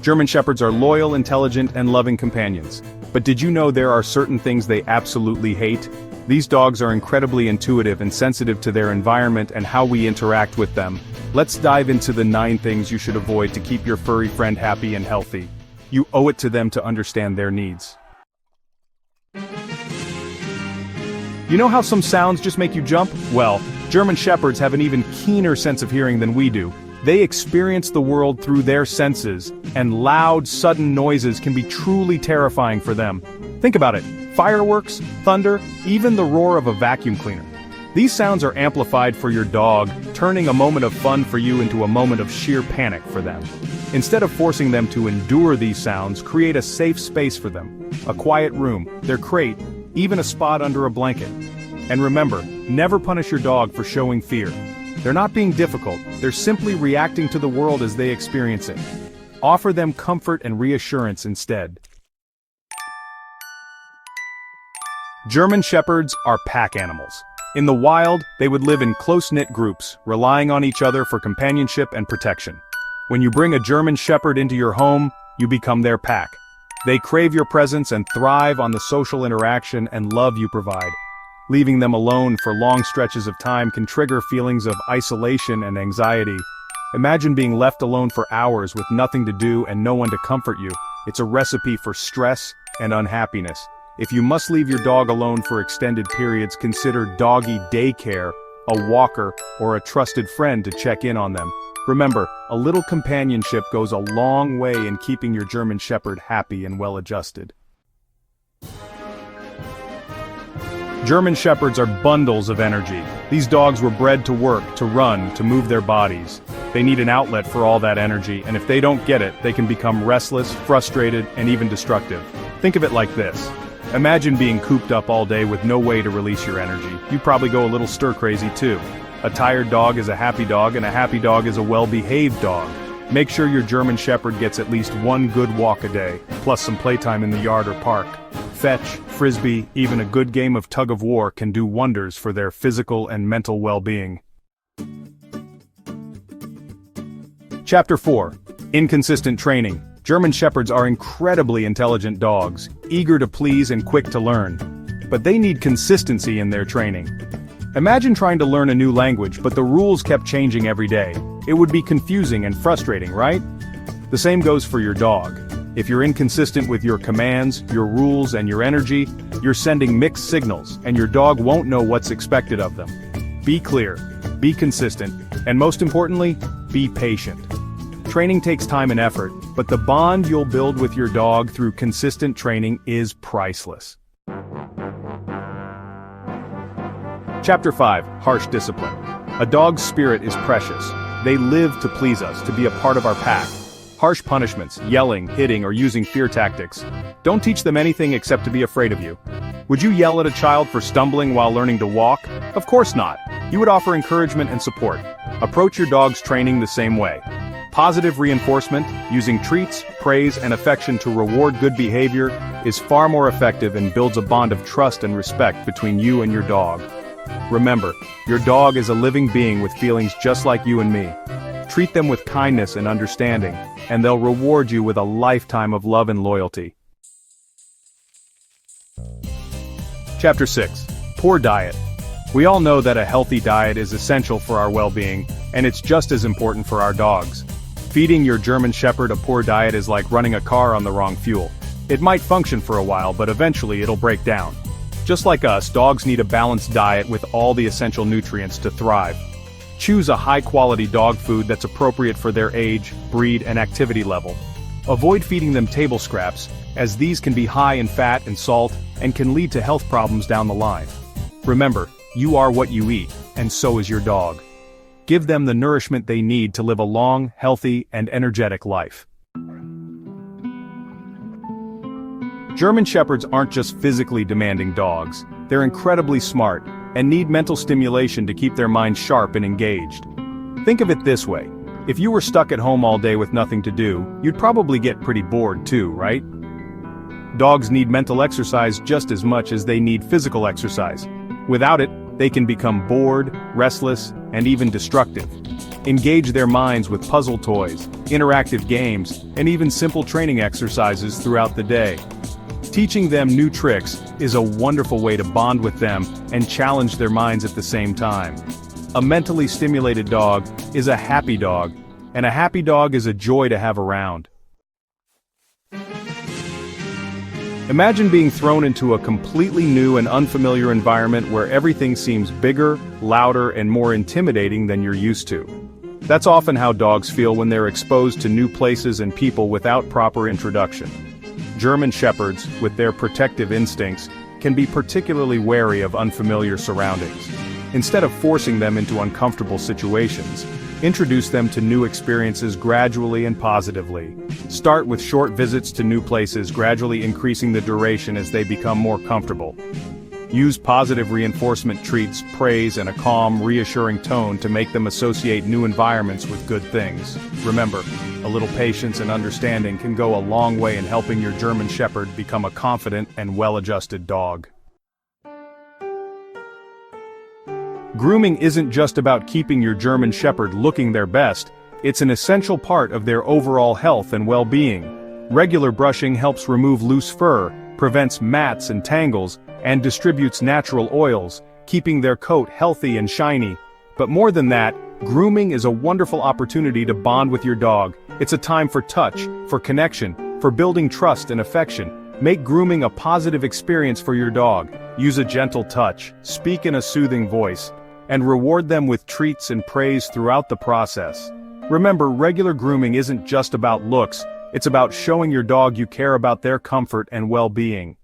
German Shepherds are loyal, intelligent, and loving companions. But did you know there are certain things they absolutely hate? These dogs are incredibly intuitive and sensitive to their environment and how we interact with them. Let's dive into the 9 things you should avoid to keep your furry friend happy and healthy. You owe it to them to understand their needs. You know how some sounds just make you jump? Well, German Shepherds have an even keener sense of hearing than we do. They experience the world through their senses, and loud, sudden noises can be truly terrifying for them. Think about it. Fireworks, thunder, even the roar of a vacuum cleaner. These sounds are amplified for your dog, turning a moment of fun for you into a moment of sheer panic for them. Instead of forcing them to endure these sounds, create a safe space for them. A quiet room, their crate, even a spot under a blanket. And remember, never punish your dog for showing fear. They're not being difficult, they're simply reacting to the world as they experience it. Offer them comfort and reassurance instead. German Shepherds are pack animals. In the wild, they would live in close-knit groups, relying on each other for companionship and protection. When you bring a German Shepherd into your home, you become their pack. They crave your presence and thrive on the social interaction and love you provide. Leaving them alone for long stretches of time can trigger feelings of isolation and anxiety. Imagine being left alone for hours with nothing to do and no one to comfort you. It's a recipe for stress and unhappiness. If you must leave your dog alone for extended periods, consider doggy daycare, a walker, or a trusted friend to check in on them. Remember, a little companionship goes a long way in keeping your German Shepherd happy and well-adjusted. German Shepherds are bundles of energy. These dogs were bred to work, to run, to move their bodies. They need an outlet for all that energy, and if they don't get it, they can become restless, frustrated, and even destructive. Think of it like this. Imagine being cooped up all day with no way to release your energy. You'd probably go a little stir-crazy too. A tired dog is a happy dog, and a happy dog is a well-behaved dog. Make sure your German Shepherd gets at least one good walk a day, plus some playtime in the yard or park. Fetch, frisbee, even a good game of tug-of-war can do wonders for their physical and mental well-being. Chapter 4. Inconsistent training. German Shepherds are incredibly intelligent dogs, eager to please and quick to learn. But they need consistency in their training. Imagine trying to learn a new language, but the rules kept changing every day. It would be confusing and frustrating, right? The same goes for your dog. If you're inconsistent with your commands, your rules, and your energy, you're sending mixed signals, and your dog won't know what's expected of them. Be clear, be consistent, and most importantly, be patient. Training takes time and effort, but the bond you'll build with your dog through consistent training is priceless. Chapter 5. Harsh discipline. A dog's spirit is precious. They live to please us, to be a part of our pack. Harsh punishments, yelling, hitting, or using fear tactics don't teach them anything except to be afraid of you. Would you yell at a child for stumbling while learning to walk? Of course not. You would offer encouragement and support. Approach your dog's training the same way. Positive reinforcement, using treats, praise, and affection to reward good behavior, is far more effective and builds a bond of trust and respect between you and your dog. Remember, your dog is a living being with feelings just like you and me. Treat them with kindness and understanding, and they'll reward you with a lifetime of love and loyalty. Chapter 6. Poor diet. We all know that a healthy diet is essential for our well-being, and it's just as important for our dogs. Feeding your German Shepherd a poor diet is like running a car on the wrong fuel. It might function for a while, but eventually it'll break down. Just like us, dogs need a balanced diet with all the essential nutrients to thrive. Choose a high-quality dog food that's appropriate for their age, breed, and activity level. Avoid feeding them table scraps, as these can be high in fat and salt and can lead to health problems down the line. Remember, you are what you eat, and so is your dog. Give them the nourishment they need to live a long, healthy, and energetic life. German Shepherds aren't just physically demanding dogs. They're incredibly smart and need mental stimulation to keep their minds sharp and engaged. Think of it this way. If you were stuck at home all day with nothing to do, you'd probably get pretty bored too, right? Dogs need mental exercise just as much as they need physical exercise. Without it, They can become bored, restless, and even destructive. Engage their minds with puzzle toys, interactive games, and even simple training exercises throughout the day. Teaching them new tricks is a wonderful way to bond with them and challenge their minds at the same time. A mentally stimulated dog is a happy dog, and a happy dog is a joy to have around. Imagine being thrown into a completely new and unfamiliar environment where everything seems bigger, louder, and more intimidating than you're used to. That's often how dogs feel when they're exposed to new places and people without proper introduction. German Shepherds, with their protective instincts, can be particularly wary of unfamiliar surroundings. Instead of forcing them into uncomfortable situations, introduce them to new experiences gradually and positively. Start with short visits to new places, gradually increasing the duration as they become more comfortable. Use positive reinforcement treats, praise, and a calm, reassuring tone to make them associate new environments with good things. Remember, a little patience and understanding can go a long way in helping your German Shepherd become a confident and well-adjusted dog. Grooming isn't just about keeping your German Shepherd looking their best, it's an essential part of their overall health and well-being. Regular brushing helps remove loose fur, prevents mats and tangles, and distributes natural oils, keeping their coat healthy and shiny. But more than that, grooming is a wonderful opportunity to bond with your dog. It's a time for touch, for connection, for building trust and affection. Make grooming a positive experience for your dog. Use a gentle touch, speak in a soothing voice, and reward them with treats and praise throughout the process. Remember, regular grooming isn't just about looks, it's about showing your dog you care about their comfort and well-being.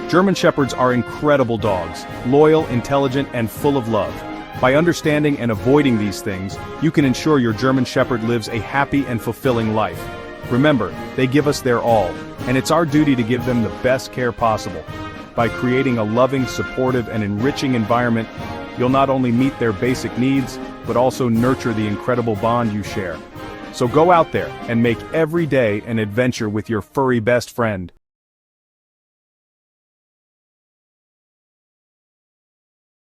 German Shepherds are incredible dogs, loyal, intelligent, and full of love. By understanding and avoiding these things, you can ensure your German Shepherd lives a happy and fulfilling life. Remember, they give us their all, and it's our duty to give them the best care possible. By creating a loving, supportive, and enriching environment, you'll not only meet their basic needs, but also nurture the incredible bond you share. So go out there and make every day an adventure with your furry best friend.